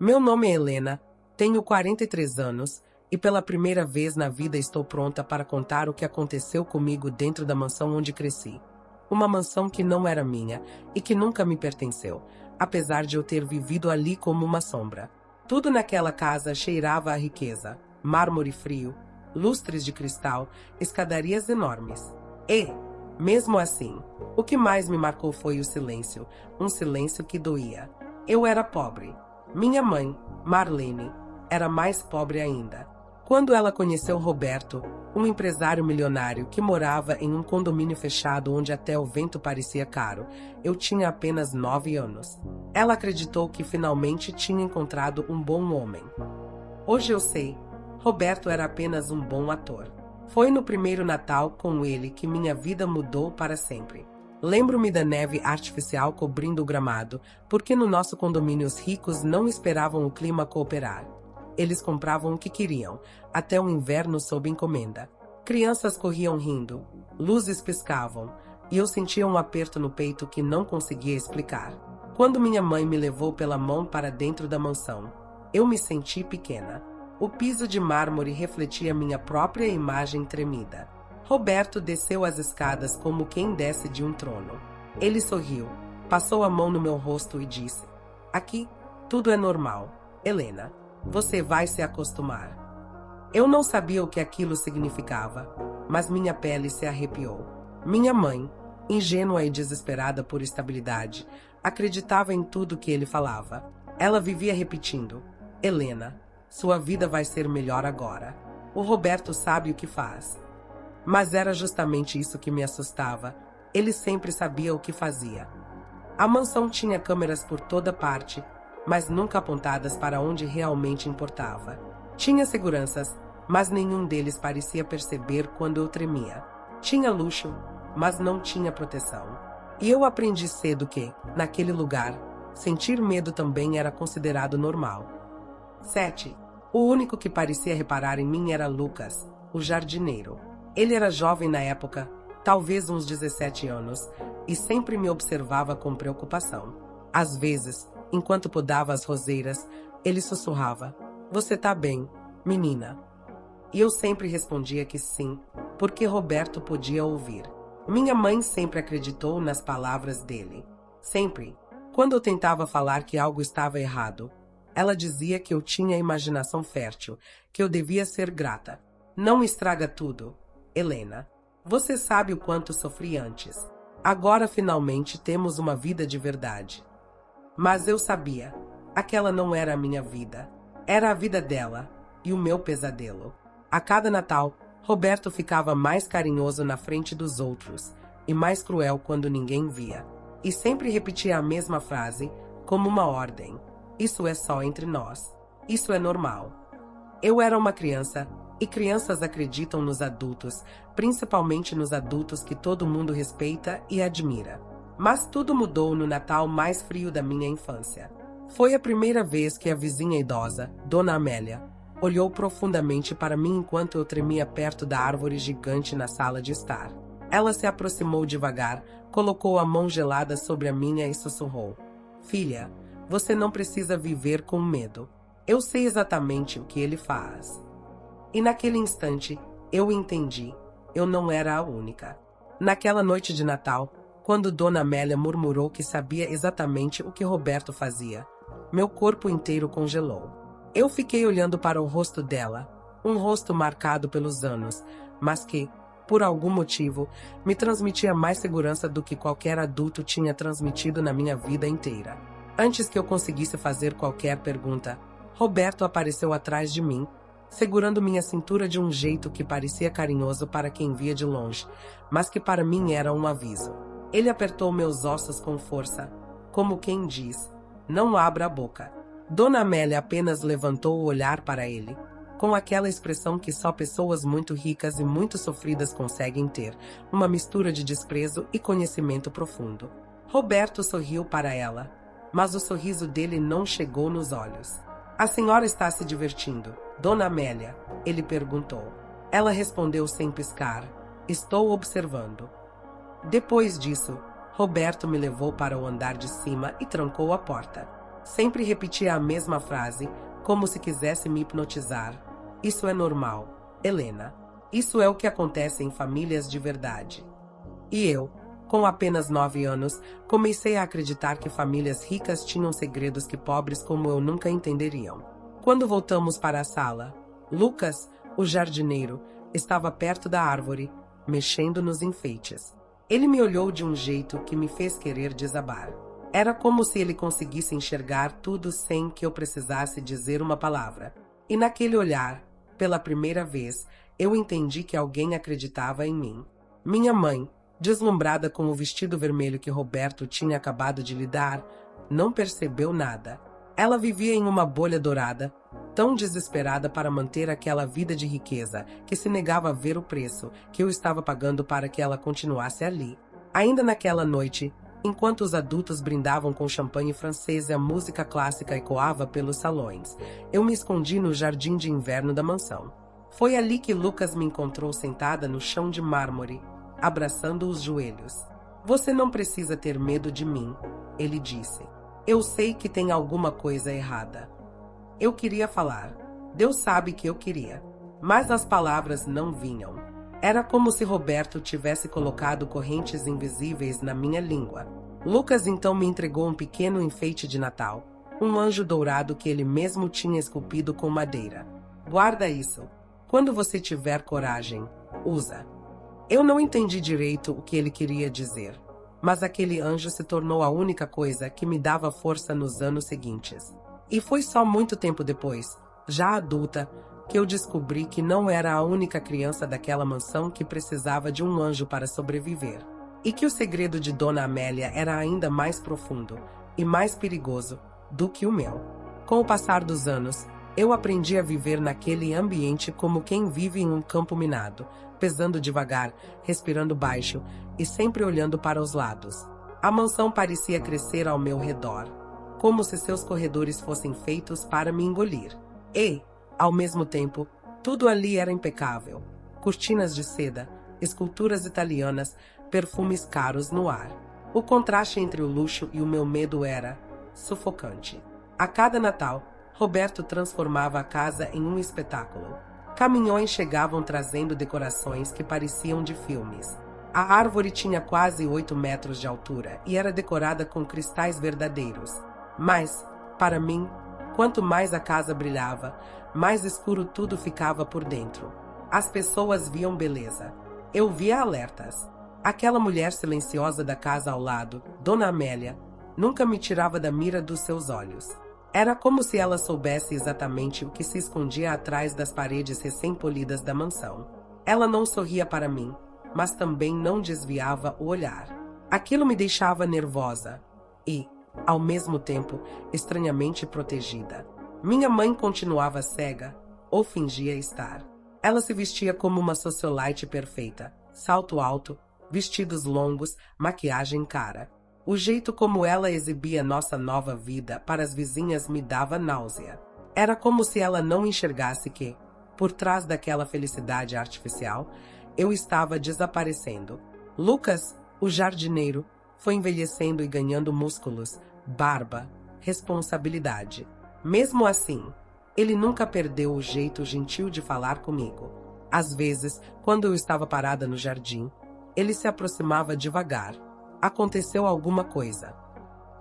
Meu nome é Helena, tenho 43 anos e pela primeira vez na vida estou pronta para contar o que aconteceu comigo dentro da mansão onde cresci. Uma mansão que não era minha e que nunca me pertenceu, apesar de eu ter vivido ali como uma sombra. Tudo naquela casa cheirava a riqueza, mármore frio, lustres de cristal, escadarias enormes. E, mesmo assim, o que mais me marcou foi o silêncio, um silêncio que doía. Eu era pobre. Minha mãe, Marlene, era mais pobre ainda. Quando ela conheceu Roberto, um empresário milionário que morava em um condomínio fechado onde até o vento parecia caro, eu tinha apenas 9 anos. Ela acreditou que finalmente tinha encontrado um bom homem. Hoje eu sei, Roberto era apenas um bom ator. Foi no primeiro Natal com ele que minha vida mudou para sempre. Lembro-me da neve artificial cobrindo o gramado, porque no nosso condomínio os ricos não esperavam o clima cooperar. Eles compravam o que queriam, até o inverno sob encomenda. Crianças corriam rindo, luzes piscavam, e eu sentia um aperto no peito que não conseguia explicar. Quando minha mãe me levou pela mão para dentro da mansão, eu me senti pequena. O piso de mármore refletia minha própria imagem tremida. Roberto desceu as escadas como quem desce de um trono. Ele sorriu, passou a mão no meu rosto e disse: "Aqui, tudo é normal. Helena, você vai se acostumar." Eu não sabia o que aquilo significava, mas minha pele se arrepiou. Minha mãe, ingênua e desesperada por estabilidade, acreditava em tudo que ele falava. Ela vivia repetindo: "Helena, sua vida vai ser melhor agora. O Roberto sabe o que faz." Mas era justamente isso que me assustava. Ele sempre sabia o que fazia. A mansão tinha câmeras por toda parte, mas nunca apontadas para onde realmente importava. Tinha seguranças, mas nenhum deles parecia perceber quando eu tremia. Tinha luxo, mas não tinha proteção. E eu aprendi cedo que, naquele lugar, sentir medo também era considerado normal. 7. O único que parecia reparar em mim era Lucas, o jardineiro. Ele era jovem na época, talvez uns 17 anos, e sempre me observava com preocupação. Às vezes, enquanto podava as roseiras, ele sussurrava: "Você tá bem, menina?" E eu sempre respondia que sim, porque Roberto podia ouvir. Minha mãe sempre acreditou nas palavras dele. Sempre. Quando eu tentava falar que algo estava errado, ela dizia que eu tinha imaginação fértil, que eu devia ser grata. "Não estraga tudo, Helena. Você sabe o quanto sofri antes. Agora finalmente temos uma vida de verdade." Mas eu sabia, aquela não era a minha vida. Era a vida dela e o meu pesadelo. A cada Natal, Roberto ficava mais carinhoso na frente dos outros e mais cruel quando ninguém via. E sempre repetia a mesma frase, como uma ordem: "Isso é só entre nós. Isso é normal." Eu era uma criança, e crianças acreditam nos adultos, principalmente nos adultos que todo mundo respeita e admira. Mas tudo mudou no Natal mais frio da minha infância. Foi a primeira vez que a vizinha idosa, Dona Amélia, olhou profundamente para mim enquanto eu tremia perto da árvore gigante na sala de estar. Ela se aproximou devagar, colocou a mão gelada sobre a minha e sussurrou: "Filha, você não precisa viver com medo. Eu sei exatamente o que ele faz." E naquele instante, eu entendi. Eu não era a única. Naquela noite de Natal, quando Dona Amélia murmurou que sabia exatamente o que Roberto fazia, meu corpo inteiro congelou. Eu fiquei olhando para o rosto dela, um rosto marcado pelos anos, mas que, por algum motivo, me transmitia mais segurança do que qualquer adulto tinha transmitido na minha vida inteira. Antes que eu conseguisse fazer qualquer pergunta, Roberto apareceu atrás de mim, segurando minha cintura de um jeito que parecia carinhoso para quem via de longe, mas que para mim era um aviso. Ele apertou meus ossos com força, como quem diz: "Não abra a boca." Dona Amélia apenas levantou o olhar para ele, com aquela expressão que só pessoas muito ricas e muito sofridas conseguem ter, uma mistura de desprezo e conhecimento profundo. Roberto sorriu para ela, mas o sorriso dele não chegou nos olhos. "A senhora está se divertindo, Dona Amélia?" ele perguntou. Ela respondeu sem piscar: "Estou observando." Depois disso, Roberto me levou para o andar de cima e trancou a porta. Sempre repetia a mesma frase, como se quisesse me hipnotizar. Isso é normal, Helena. Isso é o que acontece em famílias de verdade. E eu, com apenas 9 anos, comecei a acreditar que famílias ricas tinham segredos que pobres como eu nunca entenderiam. Quando voltamos para a sala, Lucas, o jardineiro, estava perto da árvore, mexendo nos enfeites. Ele me olhou de um jeito que me fez querer desabar. Era como se ele conseguisse enxergar tudo sem que eu precisasse dizer uma palavra. E naquele olhar, pela primeira vez, eu entendi que alguém acreditava em mim. Minha mãe, deslumbrada com o vestido vermelho que Roberto tinha acabado de lhe dar, não percebeu nada. Ela vivia em uma bolha dourada, tão desesperada para manter aquela vida de riqueza, que se negava a ver o preço que eu estava pagando para que ela continuasse ali. Ainda naquela noite, enquanto os adultos brindavam com champanhe francês e a música clássica ecoava pelos salões, eu me escondi no jardim de inverno da mansão. Foi ali que Lucas me encontrou sentada no chão de mármore, abraçando os joelhos. "Você não precisa ter medo de mim", ele disse. "Eu sei que tem alguma coisa errada." Eu queria falar. Deus sabe que eu queria. Mas as palavras não vinham. Era como se Roberto tivesse colocado correntes invisíveis na minha língua. Lucas então me entregou um pequeno enfeite de Natal, um anjo dourado que ele mesmo tinha esculpido com madeira. "Guarda isso. Quando você tiver coragem, usa." Eu não entendi direito o que ele queria dizer, mas aquele anjo se tornou a única coisa que me dava força nos anos seguintes. E foi só muito tempo depois, já adulta, que eu descobri que não era a única criança daquela mansão que precisava de um anjo para sobreviver. E que o segredo de Dona Amélia era ainda mais profundo e mais perigoso do que o meu. Com o passar dos anos, eu aprendi a viver naquele ambiente como quem vive em um campo minado, pesando devagar, respirando baixo e sempre olhando para os lados. A mansão parecia crescer ao meu redor, como se seus corredores fossem feitos para me engolir. E, ao mesmo tempo, tudo ali era impecável. Cortinas de seda, esculturas italianas, perfumes caros no ar. O contraste entre o luxo e o meu medo era sufocante. A cada Natal, Roberto transformava a casa em um espetáculo. Caminhões chegavam trazendo decorações que pareciam de filmes. A árvore tinha quase 8 metros de altura e era decorada com cristais verdadeiros. Mas, para mim, quanto mais a casa brilhava, mais escuro tudo ficava por dentro. As pessoas viam beleza. Eu via alertas. Aquela mulher silenciosa da casa ao lado, Dona Amélia, nunca me tirava da mira dos seus olhos. Era como se ela soubesse exatamente o que se escondia atrás das paredes recém-polidas da mansão. Ela não sorria para mim, mas também não desviava o olhar. Aquilo me deixava nervosa e, ao mesmo tempo, estranhamente protegida. Minha mãe continuava cega, ou fingia estar. Ela se vestia como uma socialite perfeita, salto alto, vestidos longos, maquiagem cara. O jeito como ela exibia nossa nova vida para as vizinhas me dava náusea. Era como se ela não enxergasse que, por trás daquela felicidade artificial, eu estava desaparecendo. Lucas, o jardineiro, foi envelhecendo e ganhando músculos, barba, responsabilidade. Mesmo assim, ele nunca perdeu o jeito gentil de falar comigo. Às vezes, quando eu estava parada no jardim, ele se aproximava devagar. Aconteceu alguma coisa.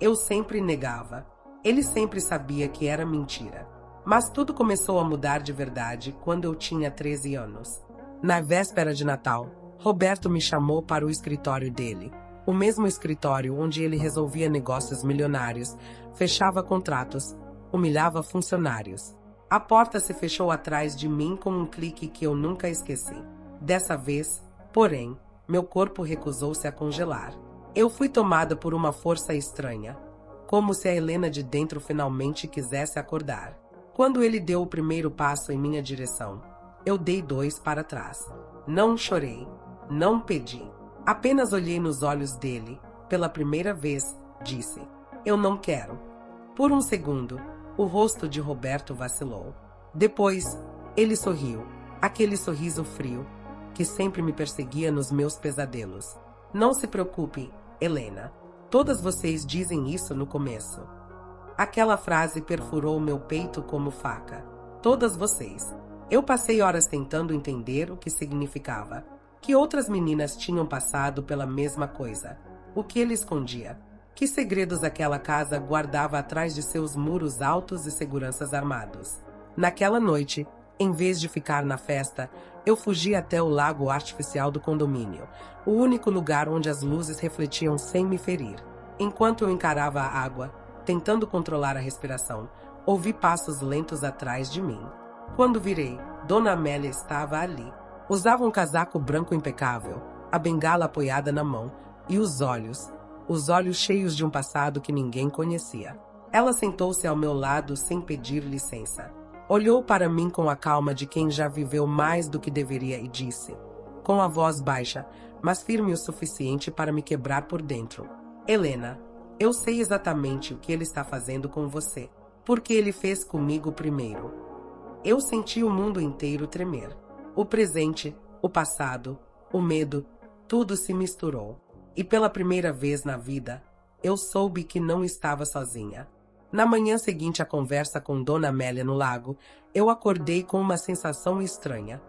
Eu sempre negava. Ele sempre sabia que era mentira. Mas tudo começou a mudar de verdade quando eu tinha 13 anos. Na véspera de Natal, Roberto me chamou para o escritório dele. O mesmo escritório onde ele resolvia negócios milionários, fechava contratos, humilhava funcionários. A porta se fechou atrás de mim com um clique que eu nunca esqueci. Dessa vez, porém, meu corpo recusou-se a congelar. Eu fui tomada por uma força estranha, como se a Helena de dentro finalmente quisesse acordar. Quando ele deu o primeiro passo em minha direção, eu dei 2 para trás. Não chorei, não pedi. Apenas olhei nos olhos dele. Pela primeira vez, disse: "Eu não quero." Por um segundo, o rosto de Roberto vacilou. Depois, ele sorriu, aquele sorriso frio, que sempre me perseguia nos meus pesadelos. "Não se preocupe, Helena. Todas vocês dizem isso no começo." Aquela frase perfurou meu peito como faca. Todas vocês. Eu passei horas tentando entender o que significava. Que outras meninas tinham passado pela mesma coisa. O que ele escondia? Que segredos aquela casa guardava atrás de seus muros altos e seguranças armados? Naquela noite, em vez de ficar na festa, eu fugi até o lago artificial do condomínio, o único lugar onde as luzes refletiam sem me ferir. Enquanto eu encarava a água, tentando controlar a respiração, ouvi passos lentos atrás de mim. Quando virei, Dona Amélia estava ali. Usava um casaco branco impecável, a bengala apoiada na mão e os olhos cheios de um passado que ninguém conhecia. Ela sentou-se ao meu lado sem pedir licença. Olhou para mim com a calma de quem já viveu mais do que deveria e disse, com a voz baixa, mas firme o suficiente para me quebrar por dentro: Helena, eu sei exatamente o que ele está fazendo com você, porque ele fez comigo primeiro. Eu senti o mundo inteiro tremer. O presente, o passado, o medo, tudo se misturou. E pela primeira vez na vida, eu soube que não estava sozinha. Na manhã seguinte à conversa com Dona Amélia no lago, eu acordei com uma sensação estranha,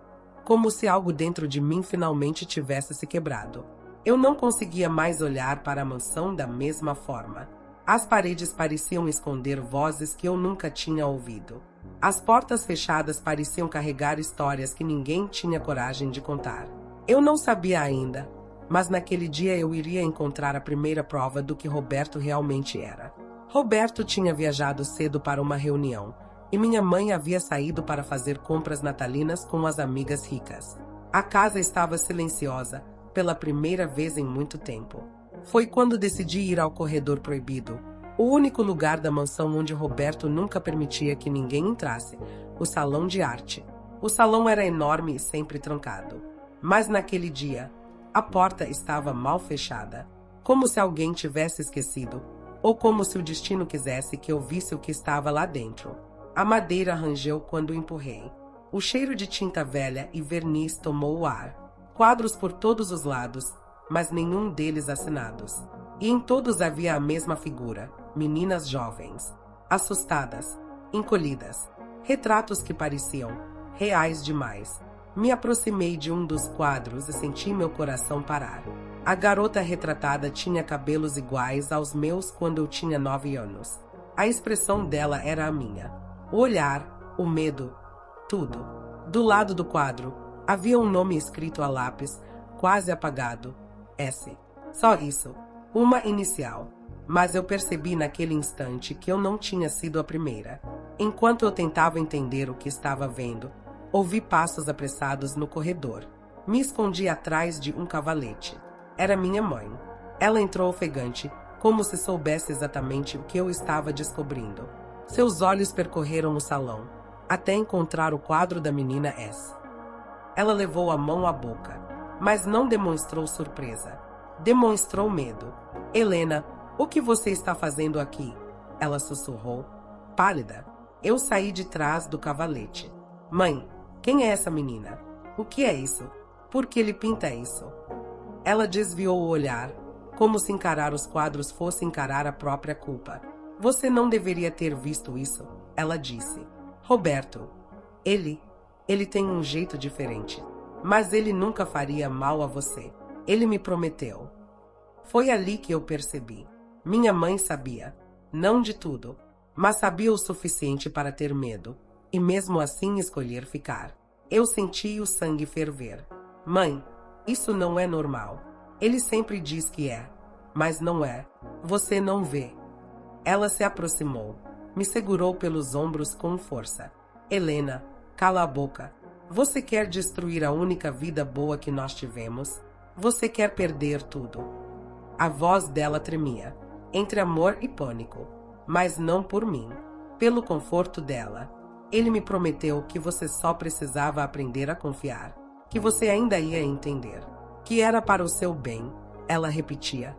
como se algo dentro de mim finalmente tivesse se quebrado. Eu não conseguia mais olhar para a mansão da mesma forma. As paredes pareciam esconder vozes que eu nunca tinha ouvido. As portas fechadas pareciam carregar histórias que ninguém tinha coragem de contar. Eu não sabia ainda, mas naquele dia eu iria encontrar a primeira prova do que Roberto realmente era. Roberto tinha viajado cedo para uma reunião, e minha mãe havia saído para fazer compras natalinas com as amigas ricas. A casa estava silenciosa, pela primeira vez em muito tempo. Foi quando decidi ir ao corredor proibido, o único lugar da mansão onde Roberto nunca permitia que ninguém entrasse, o salão de arte. O salão era enorme e sempre trancado. Mas naquele dia, a porta estava mal fechada, como se alguém tivesse esquecido, ou como se o destino quisesse que eu visse o que estava lá dentro. A madeira rangeu quando empurrei. O cheiro de tinta velha e verniz tomou o ar. Quadros por todos os lados, mas nenhum deles assinados. E em todos havia a mesma figura, meninas jovens, assustadas, encolhidas, retratos que pareciam reais demais. Me aproximei de um dos quadros e senti meu coração parar. A garota retratada tinha cabelos iguais aos meus quando eu tinha 9 anos. A expressão dela era a minha. O olhar, o medo, tudo. Do lado do quadro, havia um nome escrito a lápis, quase apagado. S. Só isso. Uma inicial. Mas eu percebi naquele instante que eu não tinha sido a primeira. Enquanto eu tentava entender o que estava vendo, ouvi passos apressados no corredor. Me escondi atrás de um cavalete. Era minha mãe. Ela entrou ofegante, como se soubesse exatamente o que eu estava descobrindo. Seus olhos percorreram o salão, até encontrar o quadro da menina S. Ela levou a mão à boca, mas não demonstrou surpresa. Demonstrou medo. Helena, o que você está fazendo aqui? Ela sussurrou, pálida. Eu saí de trás do cavalete. Mãe, quem é essa menina? O que é isso? Por que ele pinta isso? Ela desviou o olhar, como se encarar os quadros fosse encarar a própria culpa. Você não deveria ter visto isso, ela disse. Roberto, ele tem um jeito diferente, mas ele nunca faria mal a você. Ele me prometeu. Foi ali que eu percebi. Minha mãe sabia, não de tudo, mas sabia o suficiente para ter medo, e mesmo assim escolher ficar. Eu senti o sangue ferver. Mãe, isso não é normal. Ele sempre diz que é, mas não é. Você não vê. Ela se aproximou, me segurou pelos ombros com força. Helena, cala a boca. Você quer destruir a única vida boa que nós tivemos? Você quer perder tudo. A voz dela tremia, entre amor e pânico, mas não por mim, pelo conforto dela. Ele me prometeu que você só precisava aprender a confiar, que você ainda ia entender, que era para o seu bem, ela repetia,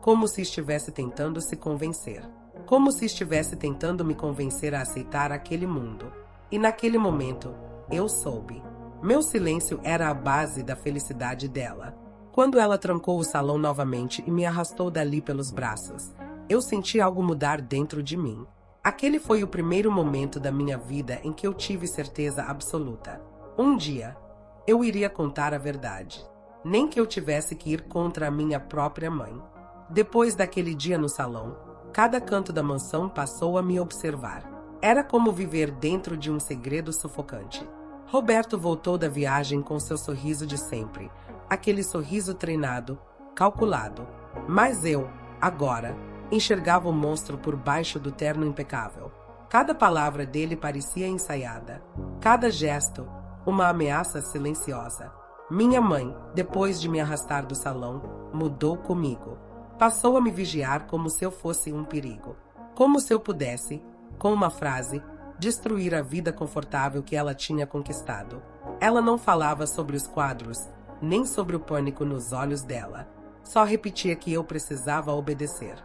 como se estivesse tentando se convencer, como se estivesse tentando me convencer a aceitar aquele mundo. E naquele momento, eu soube. Meu silêncio era a base da felicidade dela. Quando ela trancou o salão novamente e me arrastou dali pelos braços, eu senti algo mudar dentro de mim. Aquele foi o primeiro momento da minha vida em que eu tive certeza absoluta. Um dia, eu iria contar a verdade, nem que eu tivesse que ir contra a minha própria mãe. Depois daquele dia no salão, cada canto da mansão passou a me observar. Era como viver dentro de um segredo sufocante. Roberto voltou da viagem com seu sorriso de sempre, aquele sorriso treinado, calculado. Mas eu, agora, enxergava o monstro por baixo do terno impecável. Cada palavra dele parecia ensaiada, cada gesto, uma ameaça silenciosa. Minha mãe, depois de me arrastar do salão, mudou comigo. Passou a me vigiar como se eu fosse um perigo. Como se eu pudesse, com uma frase, destruir a vida confortável que ela tinha conquistado. Ela não falava sobre os quadros, nem sobre o pânico nos olhos dela. Só repetia que eu precisava obedecer.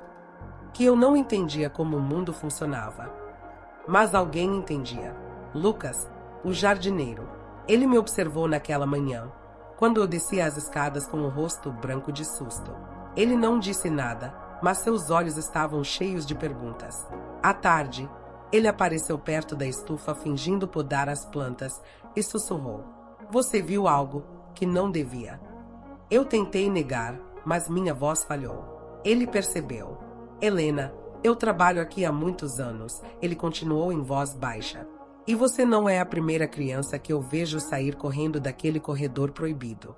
Que eu não entendia como o mundo funcionava. Mas alguém entendia. Lucas, o jardineiro. Ele me observou naquela manhã, quando eu descia as escadas com o rosto branco de susto. Ele não disse nada, mas seus olhos estavam cheios de perguntas. À tarde, ele apareceu perto da estufa fingindo podar as plantas e sussurrou: "Você viu algo que não devia." Eu tentei negar, mas minha voz falhou. Ele percebeu. "Helena, eu trabalho aqui há muitos anos", ele continuou em voz baixa. "E você não é a primeira criança que eu vejo sair correndo daquele corredor proibido."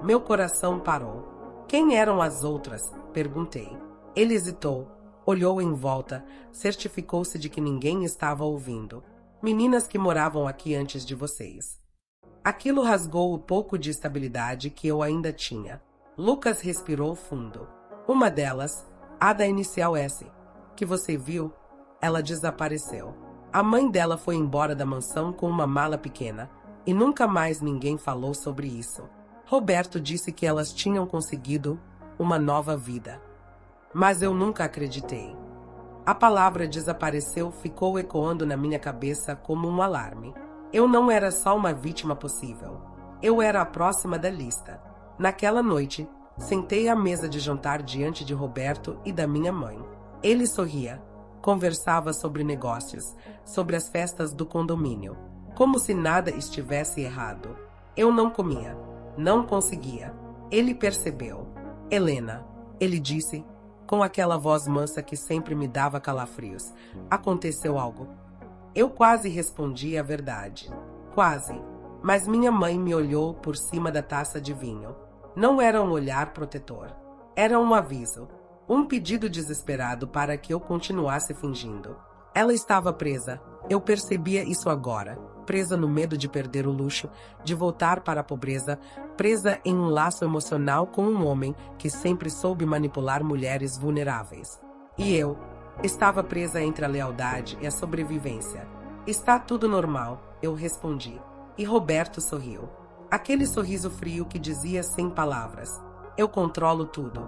Meu coração parou. "Quem eram as outras?" perguntei. Ele hesitou, olhou em volta, certificou-se de que ninguém estava ouvindo. "Meninas que moravam aqui antes de vocês." Aquilo rasgou o pouco de estabilidade que eu ainda tinha. Lucas respirou fundo. "Uma delas, a da inicial S, que você viu, ela desapareceu. A mãe dela foi embora da mansão com uma mala pequena, e nunca mais ninguém falou sobre isso. Roberto disse que elas tinham conseguido uma nova vida. Mas eu nunca acreditei." A palavra desapareceu ficou ecoando na minha cabeça como um alarme. Eu não era só uma vítima possível. Eu era a próxima da lista. Naquela noite, sentei à mesa de jantar diante de Roberto e da minha mãe. Ele sorria, conversava sobre negócios, sobre as festas do condomínio, como se nada estivesse errado. Eu não comia, não conseguia. Ele percebeu. "Helena", ele disse, com aquela voz mansa que sempre me dava calafrios, "aconteceu algo." Eu quase respondi a verdade. Quase. Mas minha mãe me olhou por cima da taça de vinho. Não era um olhar protetor. Era um aviso. Um pedido desesperado para que eu continuasse fingindo. Ela estava presa. Eu percebia isso agora. Presa no medo de perder o luxo, de voltar para a pobreza, presa em um laço emocional com um homem que sempre soube manipular mulheres vulneráveis. E eu estava presa entre a lealdade e a sobrevivência. "Está tudo normal", eu respondi. E Roberto sorriu. Aquele sorriso frio que dizia sem palavras: "Eu controlo tudo."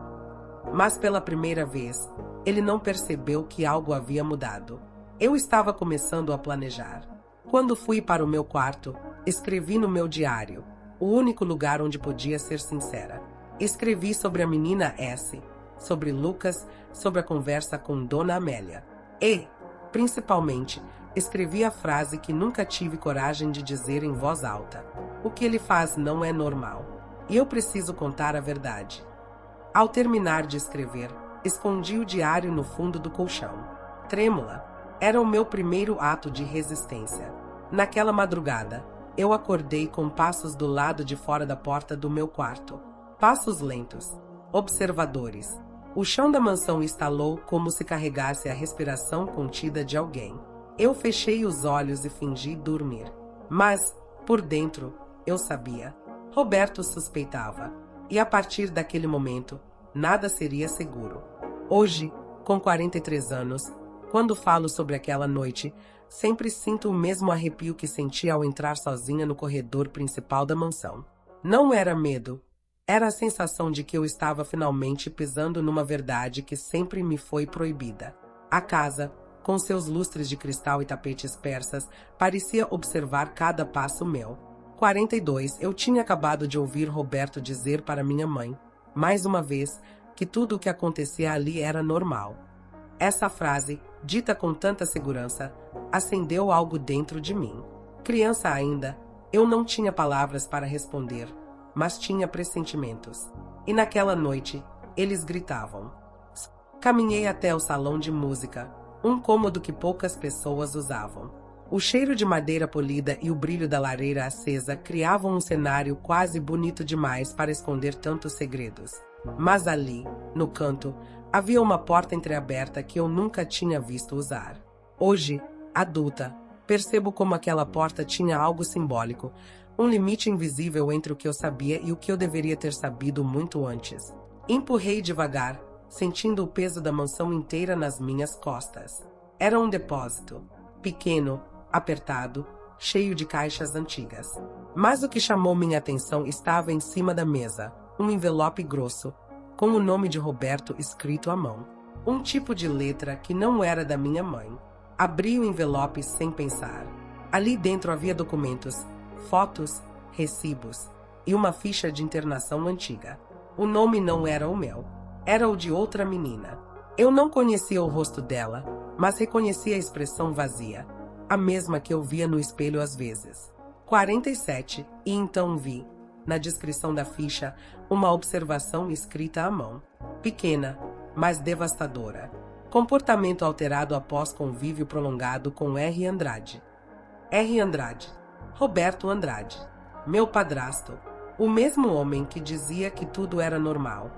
Mas pela primeira vez, ele não percebeu que algo havia mudado. Eu estava começando a planejar. Quando fui para o meu quarto, escrevi no meu diário, o único lugar onde podia ser sincera. Escrevi sobre a menina S, sobre Lucas, sobre a conversa com Dona Amélia. E, principalmente, escrevi a frase que nunca tive coragem de dizer em voz alta: "O que ele faz não é normal. E eu preciso contar a verdade." Ao terminar de escrever, escondi o diário no fundo do colchão. Trêmula, era o meu primeiro ato de resistência. Naquela madrugada, eu acordei com passos do lado de fora da porta do meu quarto. Passos lentos, observadores. O chão da mansão estalou como se carregasse a respiração contida de alguém. Eu fechei os olhos e fingi dormir. Mas, por dentro, eu sabia. Roberto suspeitava. E a partir daquele momento, nada seria seguro. Hoje, com 43 anos, quando falo sobre aquela noite, sempre sinto o mesmo arrepio que senti ao entrar sozinha no corredor principal da mansão. Não era medo. Era a sensação de que eu estava finalmente pisando numa verdade que sempre me foi proibida. A casa, com seus lustres de cristal e tapetes persas, parecia observar cada passo meu. 42, eu tinha acabado de ouvir Roberto dizer para minha mãe, mais uma vez, que tudo o que acontecia ali era normal. Essa frase, dita com tanta segurança, acendeu algo dentro de mim. Criança ainda, eu não tinha palavras para responder, mas tinha pressentimentos. E naquela noite, eles gritavam. Caminhei até o salão de música, um cômodo que poucas pessoas usavam. O cheiro de madeira polida e o brilho da lareira acesa criavam um cenário quase bonito demais para esconder tantos segredos. Mas ali, no canto, havia uma porta entreaberta que eu nunca tinha visto usar. Hoje, adulta, percebo como aquela porta tinha algo simbólico, um limite invisível entre o que eu sabia e o que eu deveria ter sabido muito antes. Empurrei devagar, sentindo o peso da mansão inteira nas minhas costas. Era um depósito, pequeno, apertado, cheio de caixas antigas. Mas o que chamou minha atenção estava em cima da mesa, um envelope grosso, com o nome de Roberto escrito à mão. Um tipo de letra que não era da minha mãe. Abri o envelope sem pensar. Ali dentro havia documentos, fotos, recibos e uma ficha de internação antiga. O nome não era o meu, era o de outra menina. Eu não conhecia o rosto dela, mas reconhecia a expressão vazia, a mesma que eu via no espelho às vezes. 47, e então vi, na descrição da ficha, uma observação escrita à mão. Pequena, mas devastadora. Comportamento alterado após convívio prolongado com R. Andrade. R. Andrade. Roberto Andrade. Meu padrasto. O mesmo homem que dizia que tudo era normal.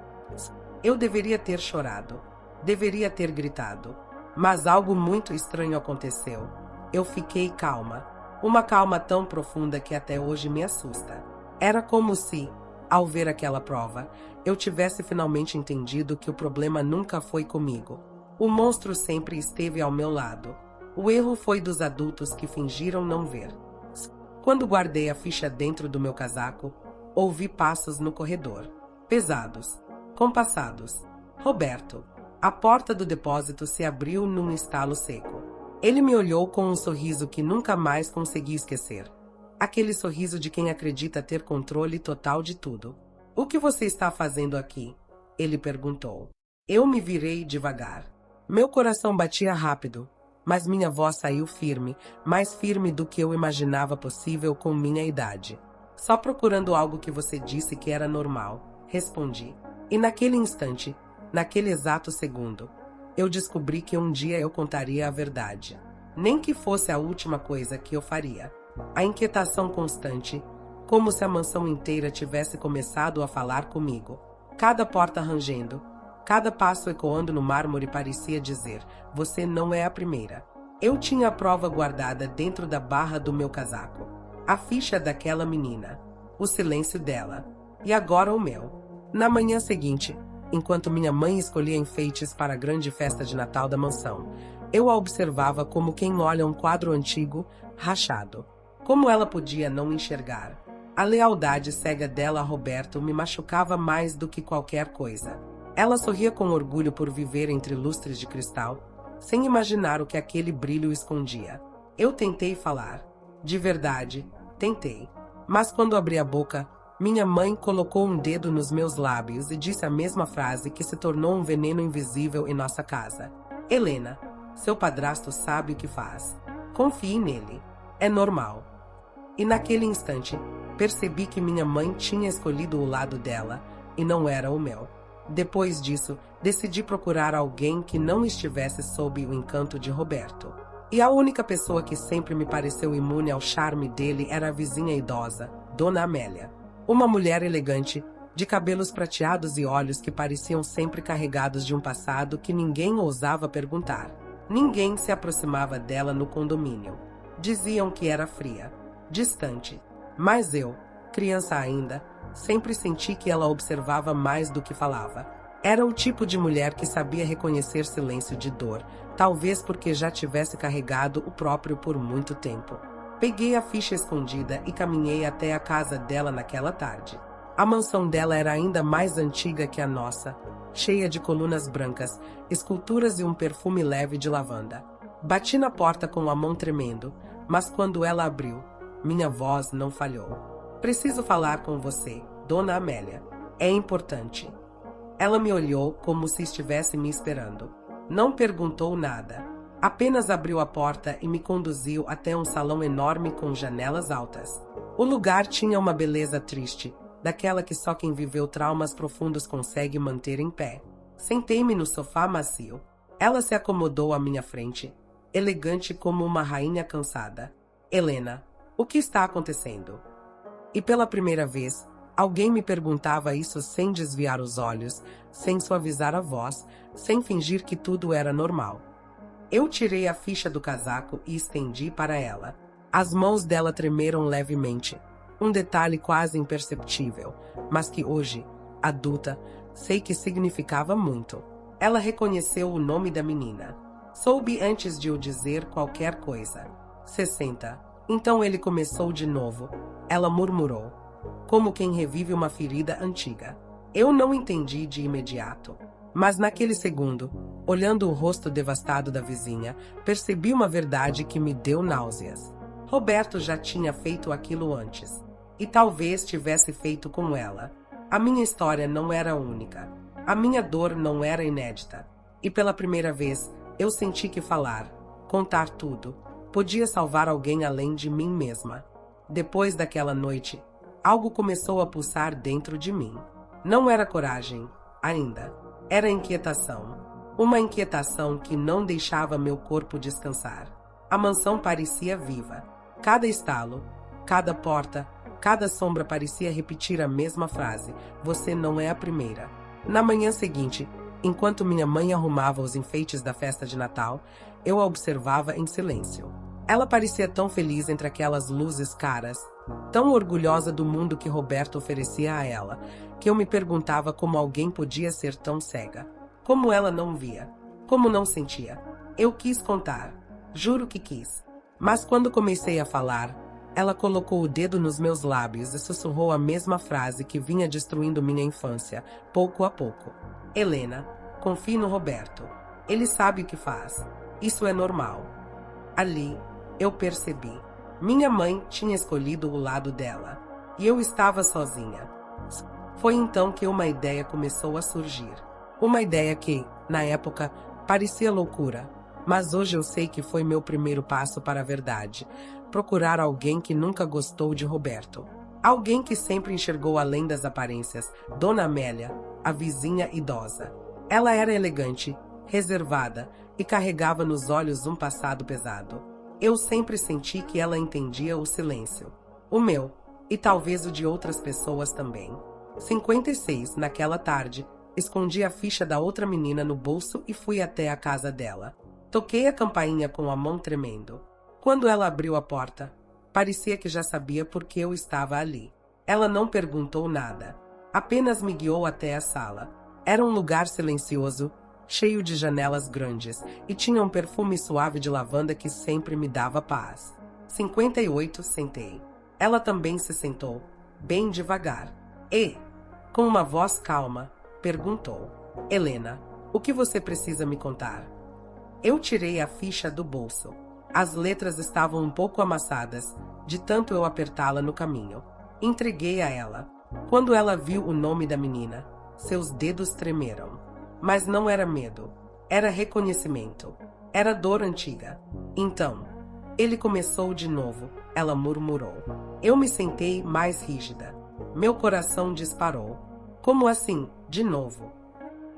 Eu deveria ter chorado. Deveria ter gritado. Mas algo muito estranho aconteceu. Eu fiquei calma. Uma calma tão profunda que até hoje me assusta. Era como se, ao ver aquela prova, eu tivesse finalmente entendido que o problema nunca foi comigo. O monstro sempre esteve ao meu lado. O erro foi dos adultos que fingiram não ver. Quando guardei a ficha dentro do meu casaco, ouvi passos no corredor. Pesados, compassados. Roberto. A porta do depósito se abriu num estalo seco. Ele me olhou com um sorriso que nunca mais consegui esquecer. Aquele sorriso de quem acredita ter controle total de tudo. O que você está fazendo aqui? Ele perguntou. Eu me virei devagar. Meu coração batia rápido, mas minha voz saiu firme, mais firme do que eu imaginava possível com minha idade. Só procurando algo que você disse que era normal, respondi. E naquele instante, naquele exato segundo, eu descobri que um dia eu contaria a verdade. Nem que fosse a última coisa que eu faria. A inquietação constante, como se a mansão inteira tivesse começado a falar comigo. Cada porta rangendo, cada passo ecoando no mármore parecia dizer, você não é a primeira. Eu tinha a prova guardada dentro da barra do meu casaco. A ficha daquela menina. O silêncio dela. E agora o meu. Na manhã seguinte, enquanto minha mãe escolhia enfeites para a grande festa de Natal da mansão, eu a observava como quem olha um quadro antigo, rachado. Como ela podia não enxergar? A lealdade cega dela a Roberto me machucava mais do que qualquer coisa. Ela sorria com orgulho por viver entre lustres de cristal, sem imaginar o que aquele brilho escondia. Eu tentei falar. De verdade, tentei. Mas quando abri a boca, minha mãe colocou um dedo nos meus lábios e disse a mesma frase que se tornou um veneno invisível em nossa casa. Helena, seu padrasto sabe o que faz. Confie nele. É normal. E naquele instante, percebi que minha mãe tinha escolhido o lado dela e não era o meu. Depois disso, decidi procurar alguém que não estivesse sob o encanto de Roberto. E a única pessoa que sempre me pareceu imune ao charme dele era a vizinha idosa, Dona Amélia. Uma mulher elegante, de cabelos prateados e olhos que pareciam sempre carregados de um passado que ninguém ousava perguntar. Ninguém se aproximava dela no condomínio. Diziam que era fria, distante. Mas eu, criança ainda, sempre senti que ela observava mais do que falava. Era o tipo de mulher que sabia reconhecer silêncio de dor, talvez porque já tivesse carregado o próprio por muito tempo. Peguei a ficha escondida e caminhei até a casa dela naquela tarde. A mansão dela era ainda mais antiga que a nossa, cheia de colunas brancas, esculturas e um perfume leve de lavanda. Bati na porta com a mão tremendo, mas quando ela abriu, minha voz não falhou. Preciso falar com você, Dona Amélia. É importante. Ela me olhou como se estivesse me esperando. Não perguntou nada. Apenas abriu a porta e me conduziu até um salão enorme com janelas altas. O lugar tinha uma beleza triste, daquela que só quem viveu traumas profundos consegue manter em pé. Sentei-me no sofá macio. Ela se acomodou à minha frente, elegante como uma rainha cansada. Helena, o que está acontecendo? E pela primeira vez, alguém me perguntava isso sem desviar os olhos, sem suavizar a voz, sem fingir que tudo era normal. Eu tirei a ficha do casaco e estendi para ela. As mãos dela tremeram levemente, um detalhe quase imperceptível, mas que hoje, adulta, sei que significava muito. Ela reconheceu o nome da menina. Soube antes de eu dizer qualquer coisa. 60. Então ele começou de novo. Ela murmurou, como quem revive uma ferida antiga. Eu não entendi de imediato. Mas naquele segundo, olhando o rosto devastado da vizinha, percebi uma verdade que me deu náuseas. Roberto já tinha feito aquilo antes. E talvez tivesse feito com ela. A minha história não era única. A minha dor não era inédita. E pela primeira vez, eu senti que falar, contar tudo, podia salvar alguém além de mim mesma. Depois daquela noite, algo começou a pulsar dentro de mim. Não era coragem, ainda. Era inquietação. Uma inquietação que não deixava meu corpo descansar. A mansão parecia viva. Cada estalo, cada porta, cada sombra parecia repetir a mesma frase: você não é a primeira. Na manhã seguinte, enquanto minha mãe arrumava os enfeites da festa de Natal, eu a observava em silêncio. Ela parecia tão feliz entre aquelas luzes caras, tão orgulhosa do mundo que Roberto oferecia a ela, que eu me perguntava como alguém podia ser tão cega. Como ela não via, como não sentia. Eu quis contar, juro que quis. Mas quando comecei a falar, ela colocou o dedo nos meus lábios e sussurrou a mesma frase que vinha destruindo minha infância, pouco a pouco. Helena, confie no Roberto. Ele sabe o que faz. Isso é normal. Ali, eu percebi. Minha mãe tinha escolhido o lado dela. E eu estava sozinha. Foi então que uma ideia começou a surgir. Uma ideia que, na época, parecia loucura. Mas hoje eu sei que foi meu primeiro passo para a verdade. Procurar alguém que nunca gostou de Roberto. Alguém que sempre enxergou além das aparências. Dona Amélia, a vizinha idosa. Ela era elegante, reservada e carregava nos olhos um passado pesado. Eu sempre senti que ela entendia o silêncio. O meu, e talvez o de outras pessoas também. 56, naquela tarde, escondi a ficha da outra menina no bolso e fui até a casa dela. Toquei a campainha com a mão tremendo. Quando ela abriu a porta, parecia que já sabia por que eu estava ali. Ela não perguntou nada. Apenas me guiou até a sala. Era um lugar silencioso, cheio de janelas grandes, e tinha um perfume suave de lavanda que sempre me dava paz. 58, sentei. Ela também se sentou, bem devagar. E, com uma voz calma, perguntou: Helena, o que você precisa me contar? Eu tirei a ficha do bolso. As letras estavam um pouco amassadas, de tanto eu apertá-la no caminho. Entreguei a ela. Quando ela viu o nome da menina, seus dedos tremeram. Mas não era medo. Era reconhecimento. Era dor antiga. Então, ele começou de novo, ela murmurou. Eu me sentei mais rígida. Meu coração disparou. Como assim, de novo?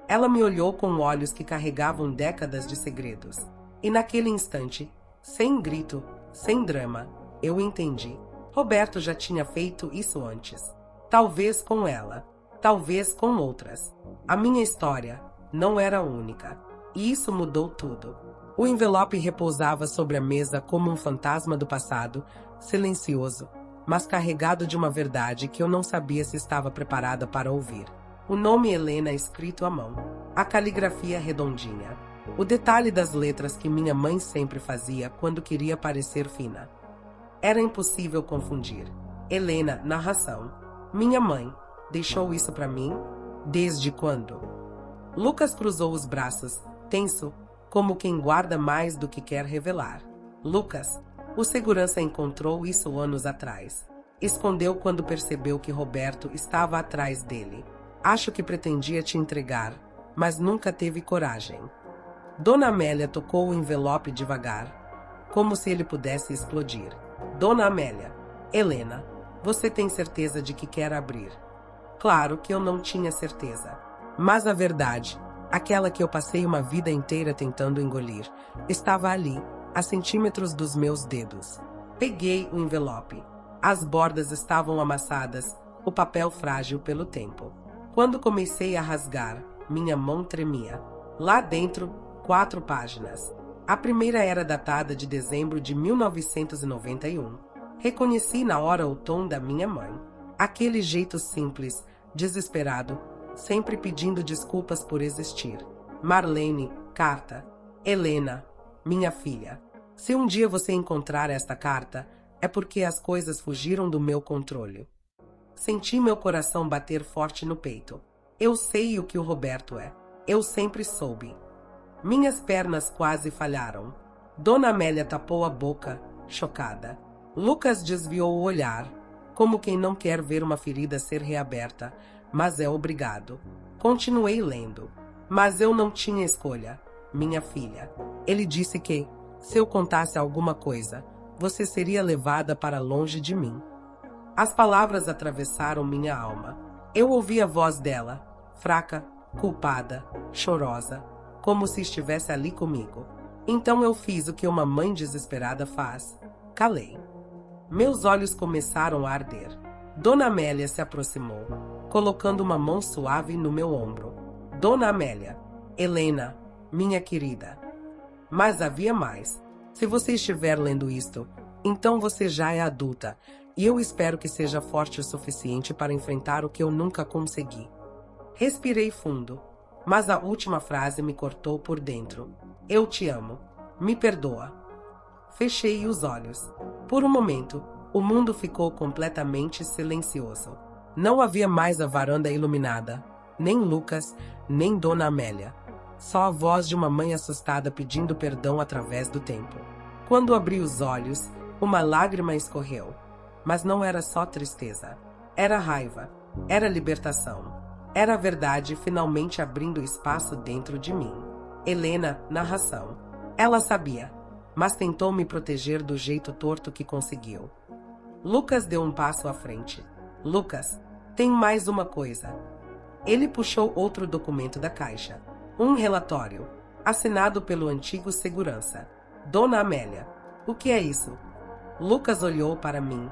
Ela me olhou com olhos que carregavam décadas de segredos. E naquele instante, sem grito, sem drama, eu entendi. Roberto já tinha feito isso antes. Talvez com ela, talvez com outras. A minha história não era única. E isso mudou tudo. O envelope repousava sobre a mesa como um fantasma do passado, silencioso, mas carregado de uma verdade que eu não sabia se estava preparada para ouvir. O nome Helena escrito à mão. A caligrafia redondinha. O detalhe das letras que minha mãe sempre fazia quando queria parecer fina. Era impossível confundir. Helena, narração. Minha mãe deixou isso para mim? Desde quando? Lucas cruzou os braços, tenso, como quem guarda mais do que quer revelar. Lucas, o segurança encontrou isso anos atrás. Escondeu quando percebeu que Roberto estava atrás dele. Acho que pretendia te entregar, mas nunca teve coragem. Dona Amélia tocou o envelope devagar, como se ele pudesse explodir. Dona Amélia. Helena, você tem certeza de que quer abrir? Claro que eu não tinha certeza. Mas a verdade, aquela que eu passei uma vida inteira tentando engolir, estava ali, a centímetros dos meus dedos. Peguei o envelope. As bordas estavam amassadas, o papel frágil pelo tempo. Quando comecei a rasgar, minha mão tremia. Lá dentro, 4 páginas. A primeira era datada de dezembro de 1991. Reconheci na hora o tom da minha mãe. Aquele jeito simples, desesperado, sempre pedindo desculpas por existir. Marlene, carta. Helena, minha filha. Se um dia você encontrar esta carta, é porque as coisas fugiram do meu controle. Senti meu coração bater forte no peito. Eu sei o que o Roberto é. Eu sempre soube. Minhas pernas quase falharam. Dona Amélia tapou a boca, chocada. Lucas desviou o olhar, como quem não quer ver uma ferida ser reaberta, mas é obrigado. Continuei lendo. Mas eu não tinha escolha. Minha filha. Ele disse que, se eu contasse alguma coisa, você seria levada para longe de mim. As palavras atravessaram minha alma. Eu ouvi a voz dela, fraca, culpada, chorosa, como se estivesse ali comigo. Então eu fiz o que uma mãe desesperada faz. Calei. Meus olhos começaram a arder. Dona Amélia se aproximou, colocando uma mão suave no meu ombro. Dona Amélia. Helena, minha querida. Mas havia mais. Se você estiver lendo isto, então você já é adulta, e eu espero que seja forte o suficiente para enfrentar o que eu nunca consegui. Respirei fundo, mas a última frase me cortou por dentro. Eu te amo. Me perdoa. Fechei os olhos. Por um momento, o mundo ficou completamente silencioso. Não havia mais a varanda iluminada, nem Lucas, nem Dona Amélia. Só a voz de uma mãe assustada pedindo perdão através do tempo. Quando abri os olhos, uma lágrima escorreu. Mas não era só tristeza. Era raiva. Era libertação. Era a verdade finalmente abrindo espaço dentro de mim. Helena, narração. Ela sabia, mas tentou me proteger do jeito torto que conseguiu. Lucas deu um passo à frente. Lucas, tem mais uma coisa. Ele puxou outro documento da caixa. Um relatório, assinado pelo antigo segurança. Dona Amélia. O que é isso? Lucas olhou para mim,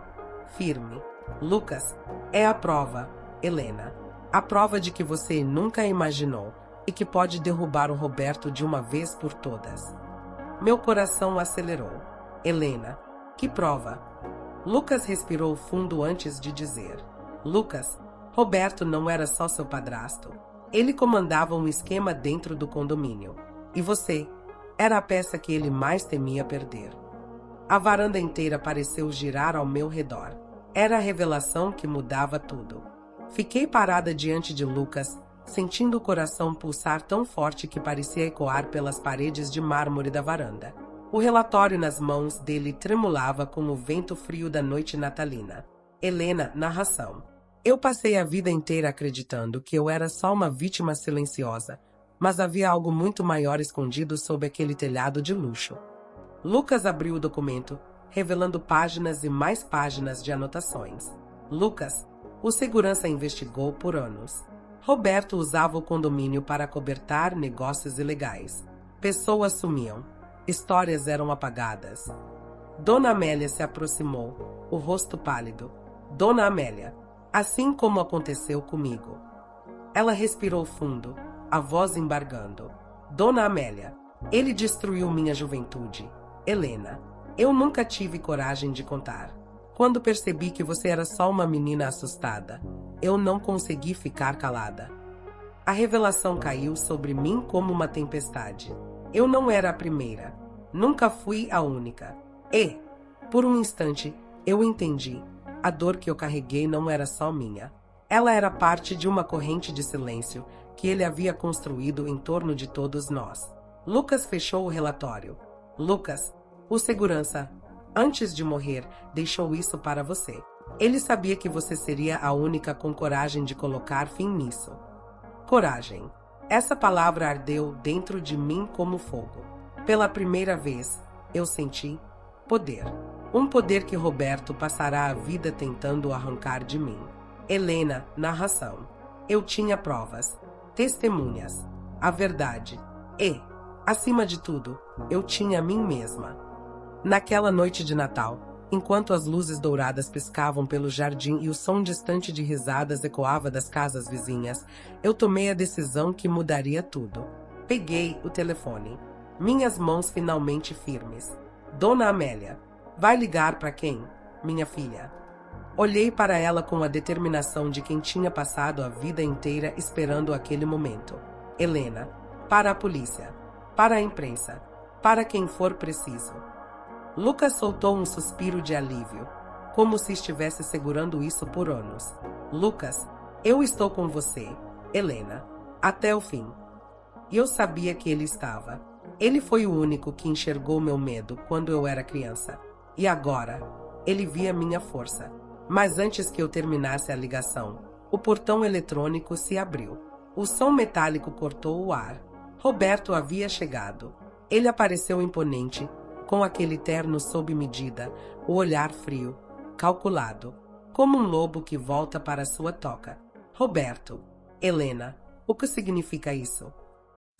firme. Lucas, é a prova, Helena. A prova de que você nunca imaginou e que pode derrubar o Roberto de uma vez por todas. Meu coração acelerou. Helena, que prova? Lucas respirou fundo antes de dizer. Lucas, Roberto não era só seu padrasto. Ele comandava um esquema dentro do condomínio. E você era a peça que ele mais temia perder. A varanda inteira pareceu girar ao meu redor. Era a revelação que mudava tudo. Fiquei parada diante de Lucas, sentindo o coração pulsar tão forte que parecia ecoar pelas paredes de mármore da varanda. O relatório nas mãos dele tremulava com o vento frio da noite natalina. Helena, narração. Eu passei a vida inteira acreditando que eu era só uma vítima silenciosa, mas havia algo muito maior escondido sob aquele telhado de luxo. Lucas abriu o documento, revelando páginas e mais páginas de anotações. Lucas, o segurança investigou por anos. Roberto usava o condomínio para acobertar negócios ilegais. Pessoas sumiam. Histórias eram apagadas. Dona Amélia se aproximou, o rosto pálido. Dona Amélia, assim como aconteceu comigo. Ela respirou fundo, a voz embargando. Dona Amélia, ele destruiu minha juventude. Helena, eu nunca tive coragem de contar. Quando percebi que você era só uma menina assustada, eu não consegui ficar calada. A revelação caiu sobre mim como uma tempestade. Eu não era a primeira. Nunca fui a única. E, por um instante, eu entendi. A dor que eu carreguei não era só minha. Ela era parte de uma corrente de silêncio que ele havia construído em torno de todos nós. Lucas fechou o relatório. Lucas, o segurança, antes de morrer, deixou isso para você. Ele sabia que você seria a única com coragem de colocar fim nisso. Coragem. Essa palavra ardeu dentro de mim como fogo. Pela primeira vez, eu senti poder. Um poder que Roberto passará a vida tentando arrancar de mim. Helena, narração. Eu tinha provas, testemunhas, a verdade. E, acima de tudo, eu tinha a mim mesma. Naquela noite de Natal, enquanto as luzes douradas piscavam pelo jardim e o som distante de risadas ecoava das casas vizinhas, eu tomei a decisão que mudaria tudo. Peguei o telefone. Minhas mãos finalmente firmes. Dona Amélia. Vai ligar para quem? Minha filha. Olhei para ela com a determinação de quem tinha passado a vida inteira esperando aquele momento. Helena. Para a polícia. Para a imprensa. Para quem for preciso. Lucas soltou um suspiro de alívio, como se estivesse segurando isso por anos. Lucas, eu estou com você, Helena, até o fim. E eu sabia que ele estava. Ele foi o único que enxergou meu medo quando eu era criança. E agora, ele via minha força. Mas antes que eu terminasse a ligação, o portão eletrônico se abriu. O som metálico cortou o ar. Roberto havia chegado. Ele apareceu imponente, com aquele terno sob medida, o olhar frio, calculado, como um lobo que volta para sua toca. Roberto. Helena, o que significa isso?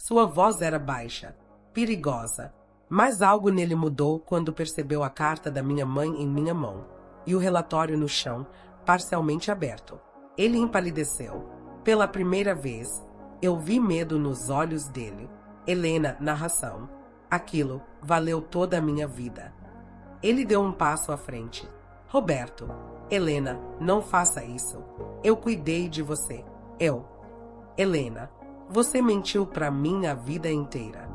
Sua voz era baixa, perigosa, mas algo nele mudou quando percebeu a carta da minha mãe em minha mão, e o relatório no chão, parcialmente aberto. Ele empalideceu. Pela primeira vez, eu vi medo nos olhos dele. Helena, narração. Aquilo valeu toda a minha vida. Ele deu um passo à frente. Roberto, Helena, não faça isso. Eu cuidei de você. Helena, você mentiu para mim a vida inteira.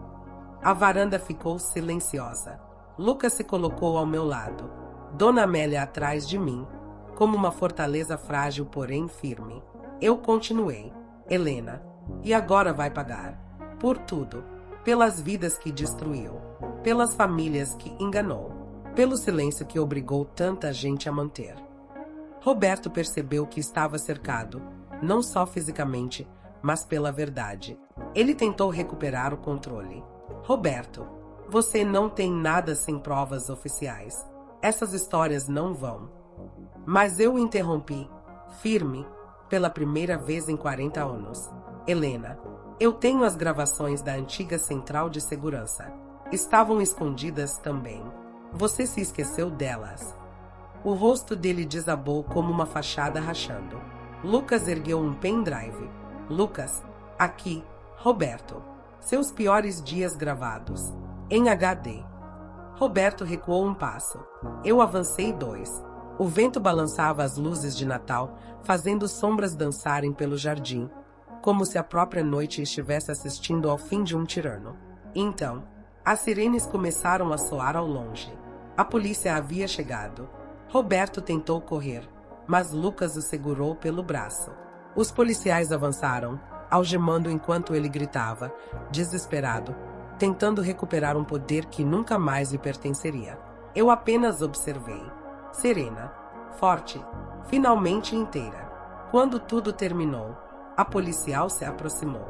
A varanda ficou silenciosa. Lucas se colocou ao meu lado. Dona Amélia atrás de mim, como uma fortaleza frágil, porém firme. Eu continuei. Helena, e agora vai pagar. Por tudo. Pelas vidas que destruiu, pelas famílias que enganou, pelo silêncio que obrigou tanta gente a manter. Roberto percebeu que estava cercado, não só fisicamente, mas pela verdade. Ele tentou recuperar o controle. Roberto, você não tem nada sem provas oficiais. Essas histórias não vão. Mas eu o interrompi, firme, pela primeira vez em 40 anos. Helena, eu tenho as gravações da antiga central de segurança. Estavam escondidas também. Você se esqueceu delas. O rosto dele desabou como uma fachada rachando. Lucas ergueu um pendrive. Lucas, aqui, Roberto. Seus piores dias gravados. Em HD. Roberto recuou um passo. Eu avancei 2. O vento balançava as luzes de Natal, fazendo sombras dançarem pelo jardim, como se a própria noite estivesse assistindo ao fim de um tirano. Então, as sirenes começaram a soar ao longe. A polícia havia chegado. Roberto tentou correr, mas Lucas o segurou pelo braço. Os policiais avançaram, algemando enquanto ele gritava, desesperado, tentando recuperar um poder que nunca mais lhe pertenceria. Eu apenas observei. Serena, forte, finalmente inteira. Quando tudo terminou, a policial se aproximou.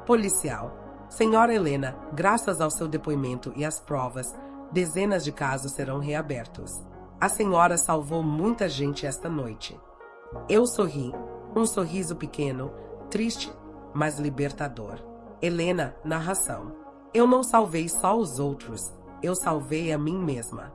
Policial, senhora Helena, graças ao seu depoimento e às provas, dezenas de casos serão reabertos. A senhora salvou muita gente esta noite. Eu sorri, um sorriso pequeno, triste, mas libertador. Helena, narração. Eu não salvei só os outros, eu salvei a mim mesma.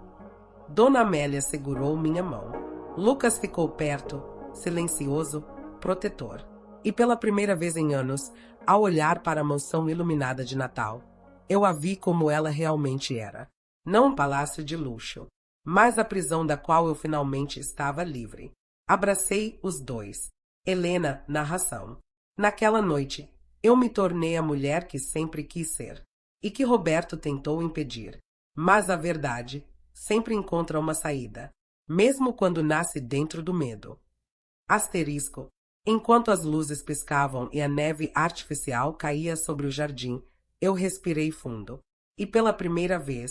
Dona Amélia segurou minha mão. Lucas ficou perto, silencioso, protetor. E pela primeira vez em anos, ao olhar para a mansão iluminada de Natal, eu a vi como ela realmente era. Não um palácio de luxo, mas a prisão da qual eu finalmente estava livre. Abracei os dois. Helena, narração. Naquela noite, eu me tornei a mulher que sempre quis ser, e que Roberto tentou impedir. Mas a verdade sempre encontra uma saída, mesmo quando nasce dentro do medo. Asterisco. Enquanto as luzes piscavam e a neve artificial caía sobre o jardim, eu respirei fundo. E pela primeira vez,